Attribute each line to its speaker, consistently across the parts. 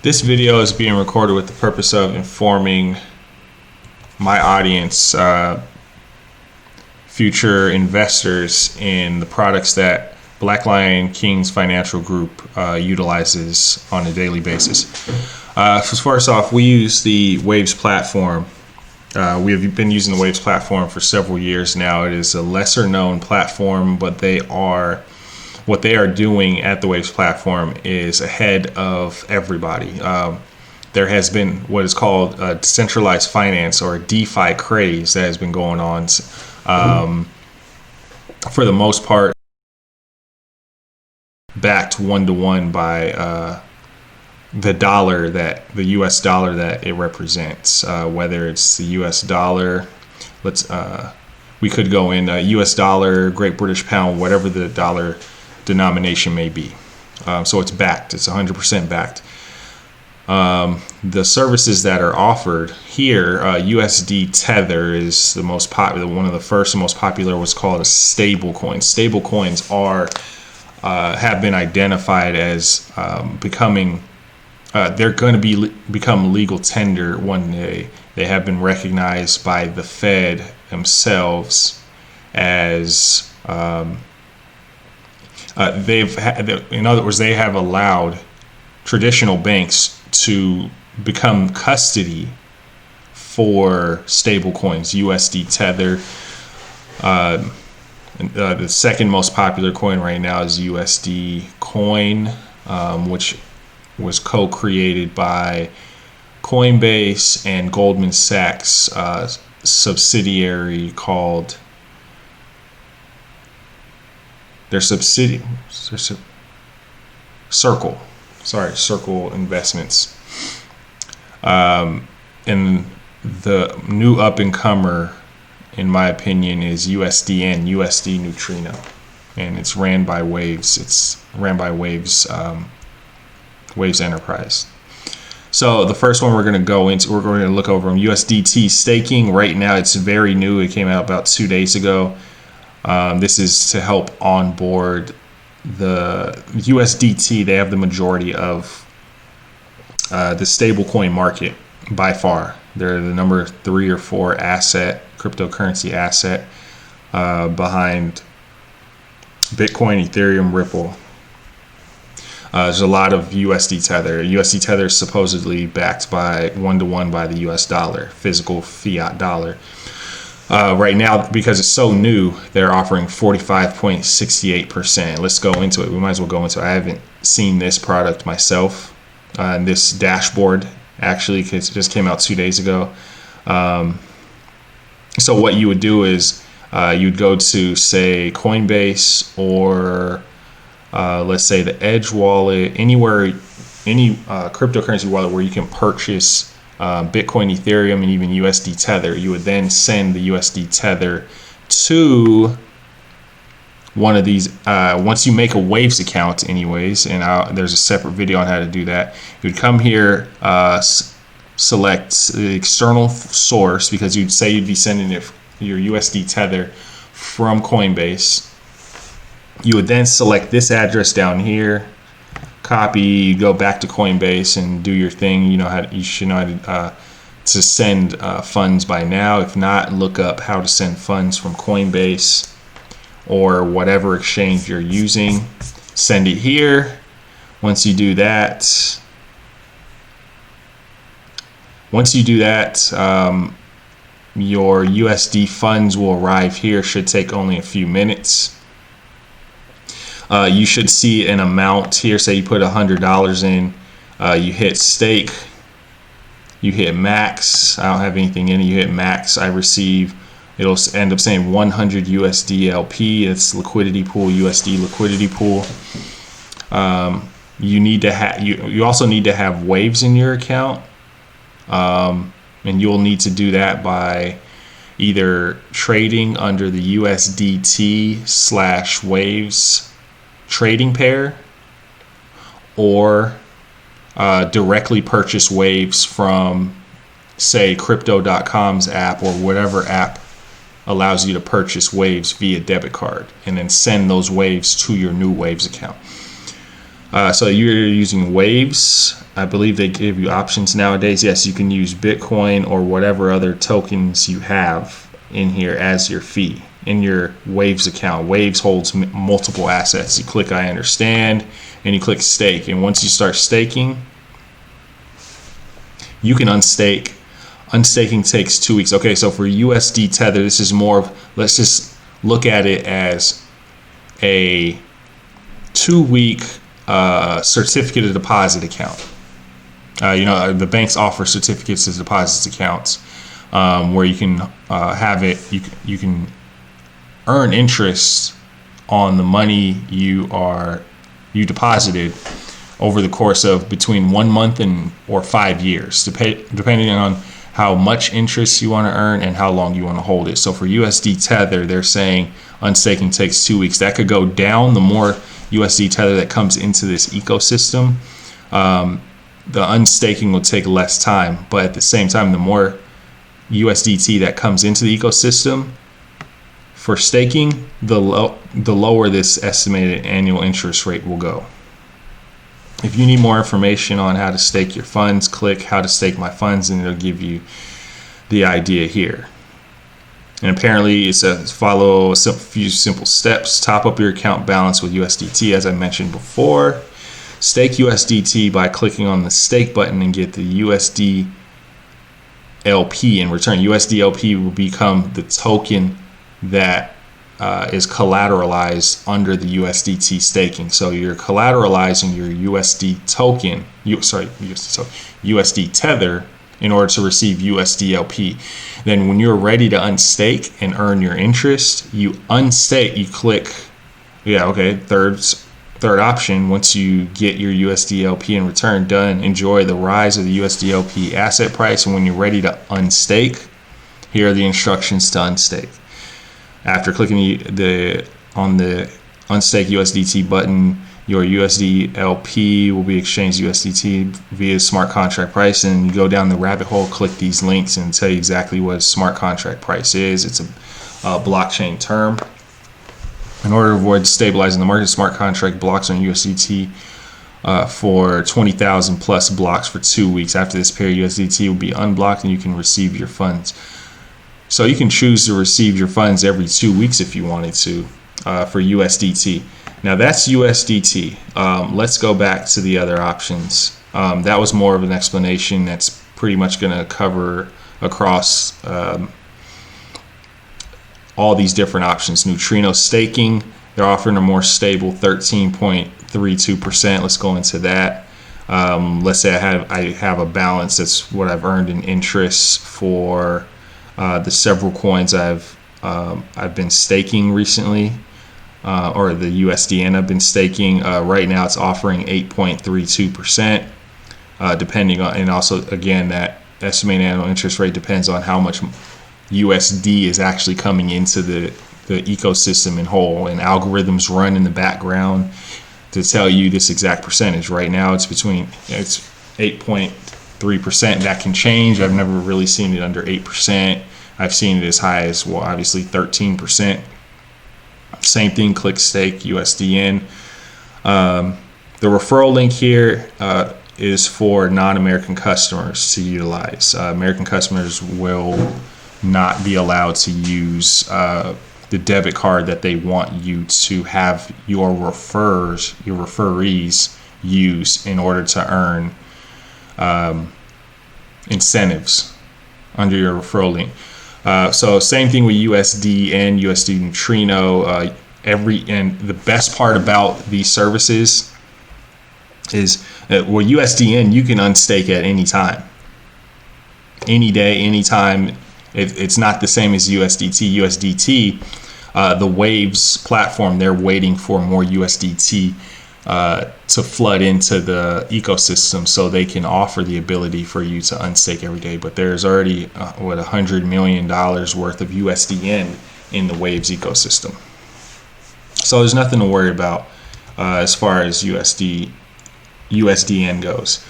Speaker 1: This video is being recorded with the purpose of informing my audience, future investors, in the products that Black Lion Kings Financial Group utilizes on a daily basis. So first off, we use the Waves platform. We have been using the Waves platform for several years now. It is a lesser known platform, but what they are doing at the Waves platform is ahead of everybody. There has been what is called a decentralized finance or a Defi craze that has been going on. For the most part, backed one-to-one by the US dollar that it represents. Whether it's the US dollar, we could go in US dollar, Great British Pound, whatever the dollar denomination may be. So it's backed. It's 100% backed. The services that are offered here, USD Tether is the most popular. One of the first and most popular was called a stablecoin. Stablecoins have been identified as becoming. They're going to become legal tender one day. They have been recognized by the Fed themselves as. In other words, they have allowed traditional banks to become custody for stablecoins. USD Tether. The second most popular coin right now is USD Coin, which was co-created by Coinbase and Goldman Sachs subsidiary called Circle Investments. And the new up-and-comer, in my opinion, is USDN, USD Neutrino, and it's ran by Waves. It's ran by Waves Enterprise. So the first one we're going to look over on USDT staking. Right now, it's very new. It came out about 2 days ago. This is to help onboard the USDT. They have the majority of the stablecoin market by far. They're the number 3 or 4 cryptocurrency asset behind Bitcoin, Ethereum, Ripple. There's a lot of USD Tether. USD Tether is supposedly backed by one-to-one by the US dollar, physical fiat dollar. Right now, because it's so new, they're offering 45.68%. Let's go into it. We might as well go into it. I haven't seen this product myself. This dashboard, actually, because it just came out 2 days ago. So what you would do is you'd go to, say, Coinbase or let's say the Edge wallet, any cryptocurrency wallet where you can purchase Bitcoin, Ethereum, and even USD Tether. You would then send the USD Tether to one of these. Once you make a Waves account, anyways, and there's a separate video on how to do that. You would come here, select the external source, because you'd say you'd be sending your USD Tether from Coinbase. You would then select this address down here. Copy, go back to Coinbase and do your thing. You should know how to send funds by now. If not, look up how to send funds from Coinbase or whatever exchange you're using. Send it here. Once you do that, your USD funds will arrive here. Should take only a few minutes. You should see an amount here. Say you put $100 in, you hit stake, you hit max. I don't have anything in it. You hit max. I receive. It'll end up saying 100 USD LP. It's Liquidity Pool, USD Liquidity Pool. You need to have. You also need to have Waves in your account, and you'll need to do that by either trading under the USDT/Waves trading pair, or directly purchase Waves from, say, Crypto.com's app or whatever app allows you to purchase Waves via debit card, and then send those Waves to your new Waves account. So you're using waves. I believe they give you options nowadays. Yes, you can use Bitcoin or whatever other tokens you have in here as your fee in your Waves account. Waves holds multiple assets. You click I understand and you click stake. And once you start staking, you can unstake. Unstaking takes 2 weeks. Okay, so for USD Tether, this is more of, let's just look at it as a 2-week certificate of deposit account. The banks offer certificates of deposit accounts where you can have it. You can earn interest on the money you deposited over the course of between 1 month or 5 years, depending on how much interest you want to earn and how long you want to hold it. So for USD Tether, they're saying unstaking takes 2 weeks. That could go down the more USD Tether that comes into this ecosystem. The unstaking will take less time, but at the same time, the more USDT that comes into the ecosystem for staking, the lower this estimated annual interest rate will go. If you need more information on how to stake your funds, click how to stake my funds and it'll give you the idea here. And apparently it says follow a few simple steps. Top up your account balance with USDT, as I mentioned before. Stake USDT by clicking on the stake button and get the USD LP in return. USD LP will become the token that is collateralized under the USDT staking. So you're collateralizing your USD token, USD Tether, in order to receive USD LP. Then when you're ready to unstake and earn your interest, you unstake, you click, third option. Once you get your USD LP in return, done, enjoy the rise of the USD LP asset price. And when you're ready to unstake, here are the instructions to unstake. After clicking on the unstake USDT button, your USD LP will be exchanged USDT via smart contract price, and you go down the rabbit hole, click these links and tell you exactly what a smart contract price is. It's a blockchain term. In order to avoid stabilizing the market, smart contract blocks on USDT for 20,000 plus blocks for 2 weeks. After this period, USDT will be unblocked and you can receive your funds. So you can choose to receive your funds every 2 weeks if you wanted to for USDT. Now that's USDT. Let's go back to the other options. That was more of an explanation that's pretty much going to cover across all these different options. Neutrino staking, they're offering a more stable 13.32%. Let's go into that. Let's say I have a balance. That's what I've earned in interest for the several coins I've been staking recently, or the USDN I've been staking. Right now it's offering 8.32%, depending on, and also again that estimated annual interest rate depends on how much USD is actually coming into the ecosystem in whole, and algorithms run in the background to tell you this exact percentage. Right now it's 8.3%. That can change. I've never really seen it under 8%. I've seen it as high as, well, obviously 13%. Same thing, click stake USDN. The referral link here is for non-American customers to utilize. American customers will not be allowed to use the debit card that they want you to have your referees use in order to earn incentives under your referral link. So same thing with USD and USD Neutrino. And the best part about these services is USDN you can unstake at any time, any day, anytime. It's not the same as USDT. USDT, the Waves platform, they're waiting for more USDT to flood into the ecosystem so they can offer the ability for you to unstake every day. But there's already $100 million worth of USDN in the Waves ecosystem. So there's nothing to worry about as far as USDN goes.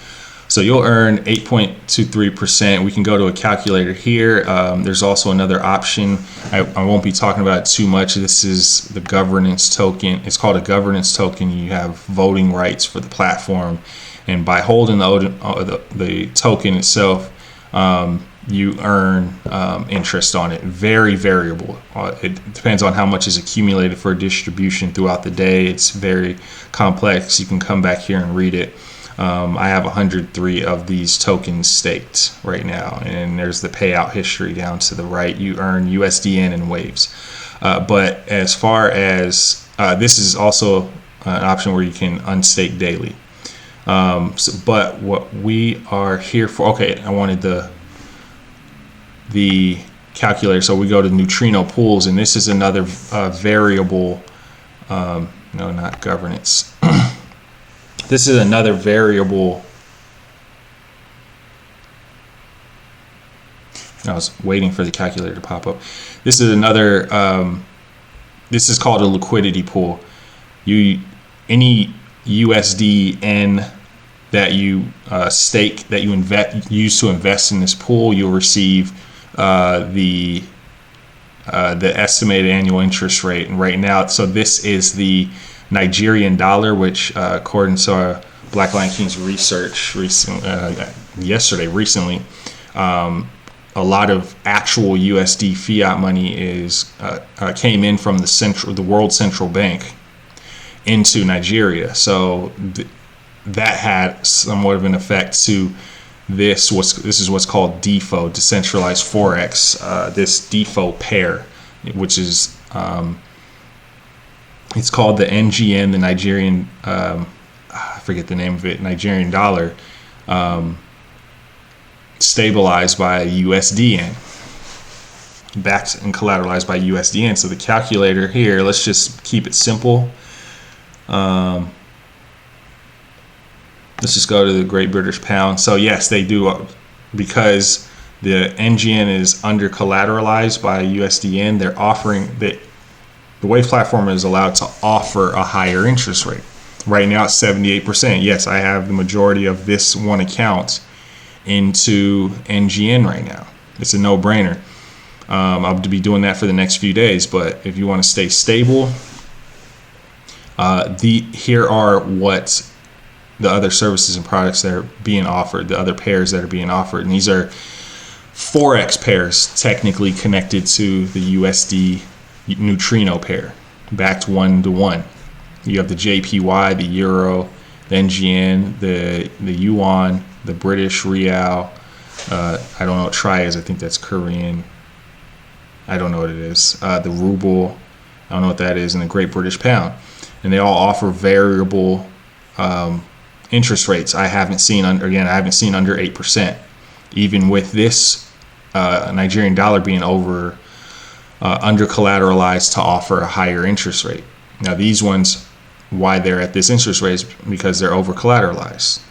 Speaker 1: So you'll earn 8.23%. We can go to a calculator here. There's also another option. I won't be talking about it too much. This is the governance token. It's called a governance token. You have voting rights for the platform. And by holding the token itself, you earn interest on it. Very variable. It depends on how much is accumulated for distribution throughout the day. It's very complex. You can come back here and read it. I have 103 of these tokens staked right now, and there's the payout history down to the right. You earn USDN and waves. But as far as this is also an option where you can unstake daily. But what we are here for, okay, I wanted the calculator. So we go to neutrino pools, and this is another variable. No, not governance. This is another variable. I was waiting for the calculator to pop up. This is another. This is called a liquidity pool. Any USDN that you stake, that you use to invest in this pool, you'll receive the estimated annual interest rate. And right now, so this is the Nigerian dollar, which according to our Black Lion Kings research recently, a lot of actual USD fiat money came in from the world central bank into Nigeria. So that had somewhat of an effect to this is what's called DeFi, decentralized forex. This DeFi pair, which is it's called the NGN, the Nigerian, I forget the name of it, Nigerian dollar, stabilized by USDN, backed and collateralized by USDN. So the calculator here, let's just keep it simple. Let's just go to the Great British Pound. So yes, they do, because the NGN is under collateralized by USDN. They're offering that. The Wave platform is allowed to offer a higher interest rate. Right now it's 78%. Yes, I have the majority of this one account into NGN right now. It's a no-brainer. I'll be doing that for the next few days. But if you want to stay stable, here are what the other services and products that are being offered, the other pairs that are being offered. And these are Forex pairs technically connected to the USD neutrino pair, backed 1-to-1. You have the JPY, the Euro, the NGN, the Yuan, the British Real. I don't know what Tri is. I think that's Korean. I don't know what it is. The Ruble. I don't know what that is. And the Great British Pound. And they all offer variable interest rates. I haven't seen under 8%. Even with this Nigerian dollar being under collateralized to offer a higher interest rate. Now these ones, why they're at this interest rate is because they're over collateralized.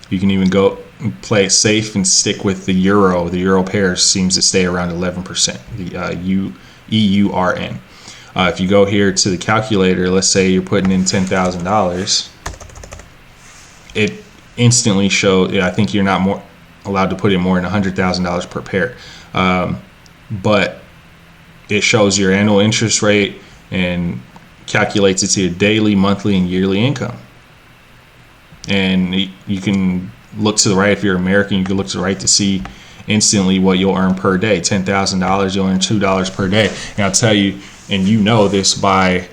Speaker 1: You can even go and play it safe and stick with the euro. The euro pair seems to stay around 11%, the EURN. If you go here to the calculator, let's say you're putting in $10,000, it instantly shows, I think you're not allowed to put in more than $100,000 per pair. But it shows your annual interest rate and calculates it to your daily, monthly, and yearly income. And you can look to the right. If you're American, you can look to the right to see instantly what you'll earn per day. $10,000, you'll earn $2 per day. And I'll tell you, and you know this by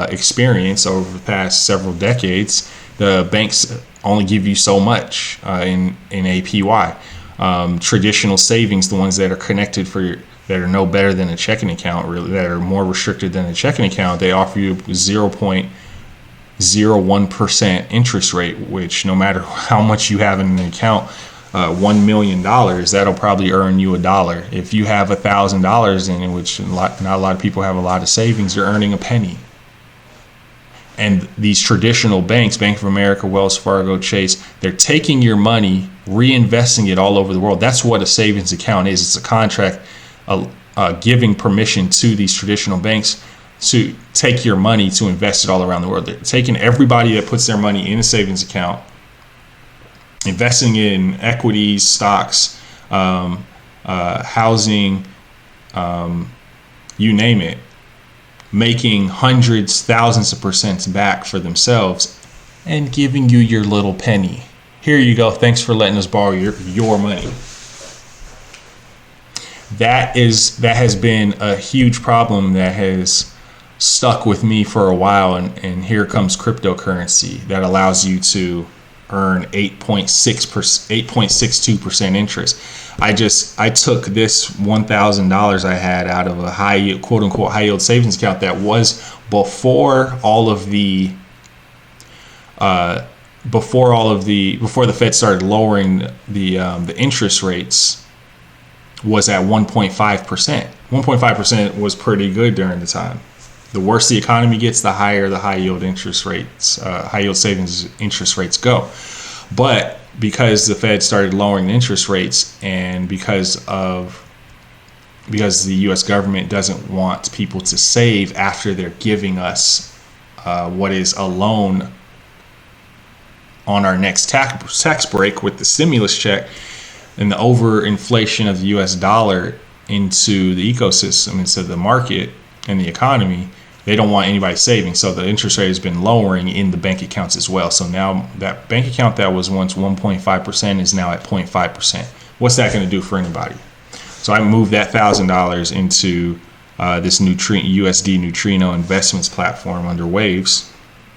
Speaker 1: experience over the past several decades, the banks only give you so much in APY. Traditional savings, the ones that are connected that are no better than a checking account, really, that are more restricted than a checking account, they offer you 0.01% interest rate, which no matter how much you have in an account, $1 million, that'll probably earn you $1. If you have $1,000 in it, which not a lot of people have a lot of savings, you're earning a penny. And these traditional banks, Bank of America, Wells Fargo, Chase, they're taking your money, reinvesting it all over the world. That's what a savings account is. It's a contract giving permission to these traditional banks to take your money to invest it all around the world. They're taking everybody that puts their money in a savings account investing in equities, stocks, housing, you name it, making hundreds, thousands of percents back for themselves and giving you your little penny. Here you go. Thanks for letting us borrow your money. That has been a huge problem that has stuck with me for a while. And here comes cryptocurrency that allows you to earn 8.62% interest. I took this $1,000 I had out of a quote unquote high yield savings account that was before the Fed started lowering the interest rates, was at 1.5%. 1.5% was pretty good during the time. The worse the economy gets, the higher the high yield savings interest rates go. But because the Fed started lowering the interest rates, and because the U.S. government doesn't want people to save after they're giving us what is a loan on our next tax break with the stimulus check, and the overinflation of the U.S. dollar into the ecosystem, into the market and the economy, they don't want anybody saving. So the interest rate has been lowering in the bank accounts as well. So now that bank account that was once 1.5% is now at 0.5%. What's that going to do for anybody? So I moved that $1,000 into this USD Neutrino investments platform under Waves,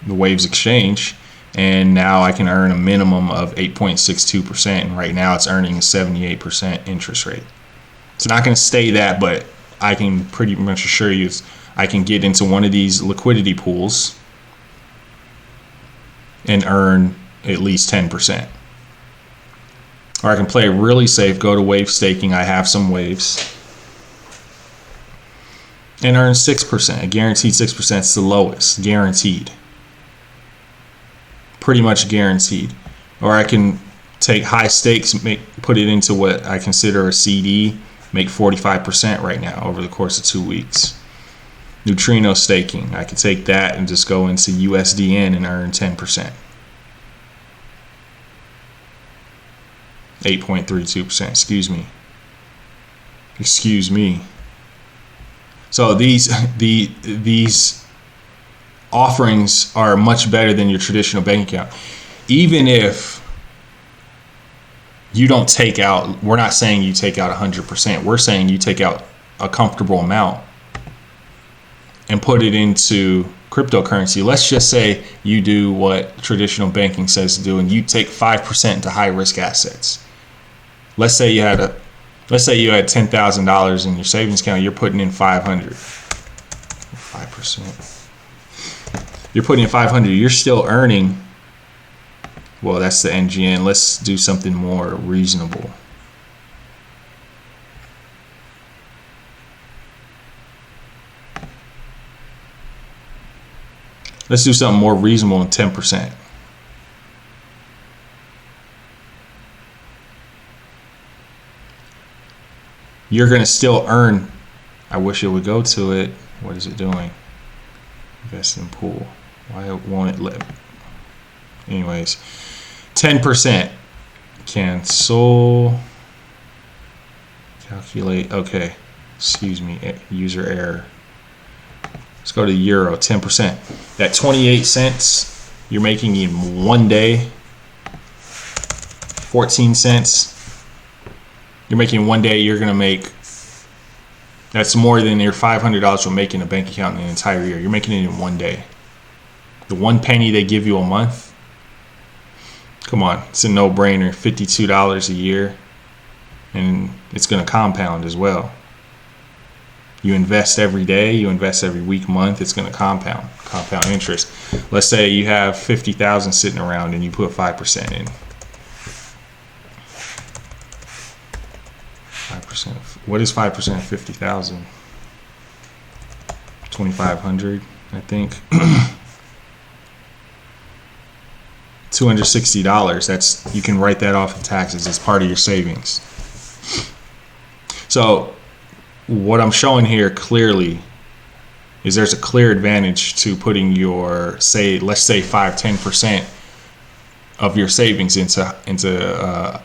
Speaker 1: the Waves exchange. And now I can earn a minimum of 8.62%. And right now it's earning a 78% interest rate. It's not going to stay that, but I can pretty much assure you I can get into one of these liquidity pools and earn at least 10%. Or I can play it really safe, go to wave staking. I have some waves. And earn 6%, a guaranteed 6%. It's the lowest, guaranteed. Pretty much guaranteed. Or I can take high stakes, put it into what I consider a CD, make 45% right now over the course of 2 weeks. Neutrino staking, I could take that and just go into USDN and earn 10%. 8.32%, excuse me. So these offerings are much better than your traditional bank account. Even if you don't take out, we're not saying you take out 100%. We're saying you take out a comfortable amount and put it into cryptocurrency. Let's just say you do what traditional banking says to do, and you take 5% to high risk assets. Let's say you had $10,000 in your savings account. You're putting in 500. 5%. You're putting in 500. You're still earning. Well, that's the NGN. Let's do something more reasonable. Let's do something more reasonable than 10%. You're going to still earn. I wish it would go to it. What is it doing? Invest in pool. Why won't it let me? Anyways, 10%. Cancel. Calculate. Okay. Excuse me. User error. Let's go to euro. 10%. That 28 cents you're making in 1 day. 14 cents. You're making 1 day. You're gonna make. That's more than your $500 you'll make in a bank account in an entire year. You're making it in 1 day. The 1 penny they give you a month. Come on, it's a no-brainer. $52 a year, and it's gonna compound as well. You invest every day, you invest every week, month, it's gonna compound interest. Let's say you have 50,000 sitting around and you put 5% in. 5%. What is 5% of 50,000? 2,500, I think. $260. That's, you can write that off in taxes as part of your savings. So what I'm showing here clearly is there's a clear advantage to putting your, let's say 5-10% of your savings into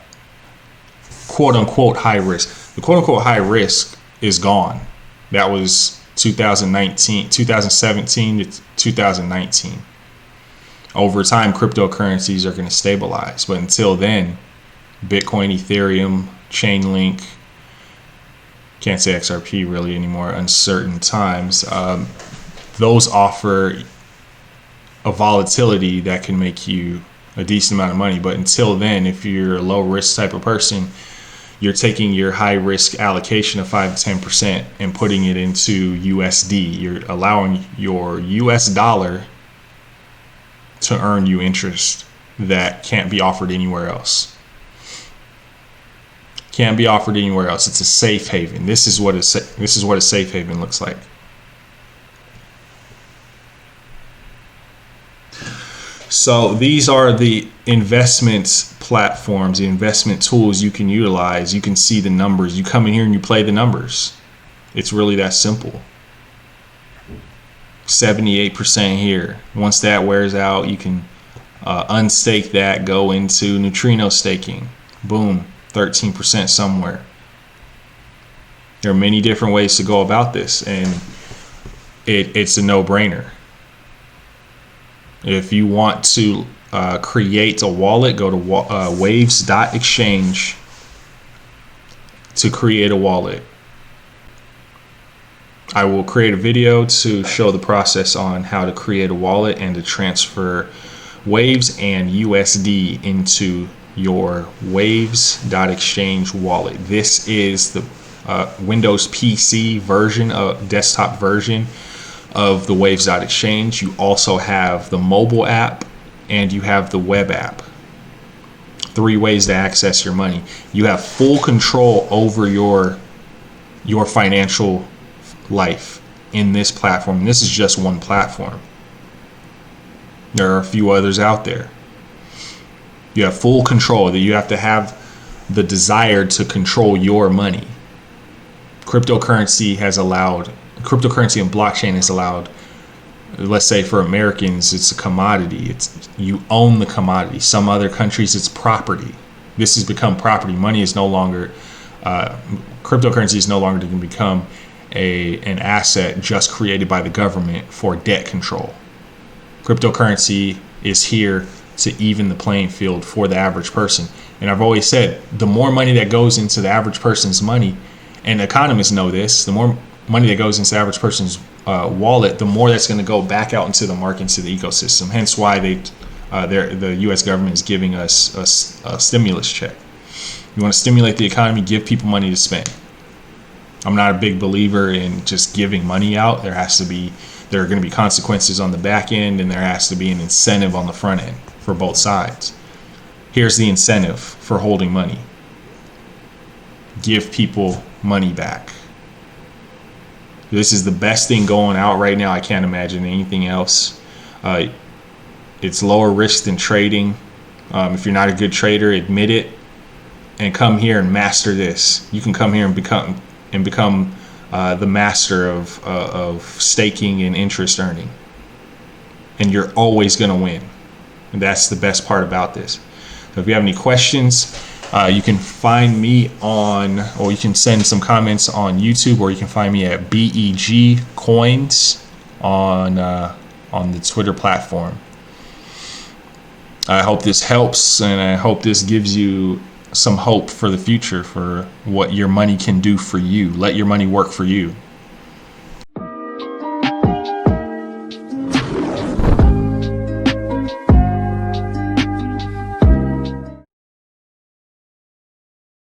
Speaker 1: quote unquote high risk. The quote unquote high risk is gone. That was 2017 to 2019. Over time, cryptocurrencies are going to stabilize, but until then, Bitcoin, Ethereum, Chainlink, can't say XRP really anymore, uncertain times, those offer a volatility that can make you a decent amount of money. But until then, if you're a low risk type of person, you're taking your high risk allocation of 5 to 10% and putting it into USD. You're allowing your US dollar to earn you interest that can't be offered anywhere else. Can't be offered anywhere else. It's a safe haven. This is what a safe haven looks like. So these are the investment platforms, the investment tools you can utilize. You can see the numbers. You come in here and you play the numbers. It's really that simple. 78% here. Once that wears out, you can unstake that, go into neutrino staking. Boom, 13% somewhere. There are many different ways to go about this, and it's a no-brainer. If you want to create a wallet, go to waves.exchange to create a wallet. I will create a video to show the process on how to create a wallet and to transfer Waves and USD into your waves.exchange wallet. This is the Windows PC version, desktop version of the waves.exchange. You also have the mobile app and you have the web app. 3 ways to access your money. You have full control over your financial life in this platform. And this is just one platform. There are a few others out there. You have full control. That you have to have the desire to control your money. Cryptocurrency and blockchain has allowed, let's say for Americans, it's a commodity. You own the commodity. Some other countries, it's property. This has become property. Money is no longer, cryptocurrency is no longer going to become an asset just created by the government for debt control. Cryptocurrency is here to even the playing field for the average person. And I've always said, the more money that goes into the average person's money, and economists know this, the more money that goes into the average person's wallet, the more that's going to go back out into the market, into the ecosystem. Hence why the U.S. government is giving us a stimulus check. You want to stimulate the economy, give people money to spend. I'm not a big believer in just giving money out. There are going to be consequences on the back end, and there has to be an incentive on the front end for both sides. Here's the incentive for holding money. Give people money back. This is the best thing going out right now. I can't imagine anything else. It's lower risk than trading. If you're not a good trader, admit it and come here and master this. You can come here and become the master of staking and interest earning, and you're always going to win. And that's the best part about this. So if you have any questions, you can find me or you can send some comments on YouTube, or you can find me at BEG Coins on the Twitter platform. I hope this helps, and I hope this gives you some hope for the future, for what your money can do for you. Let your money work for you.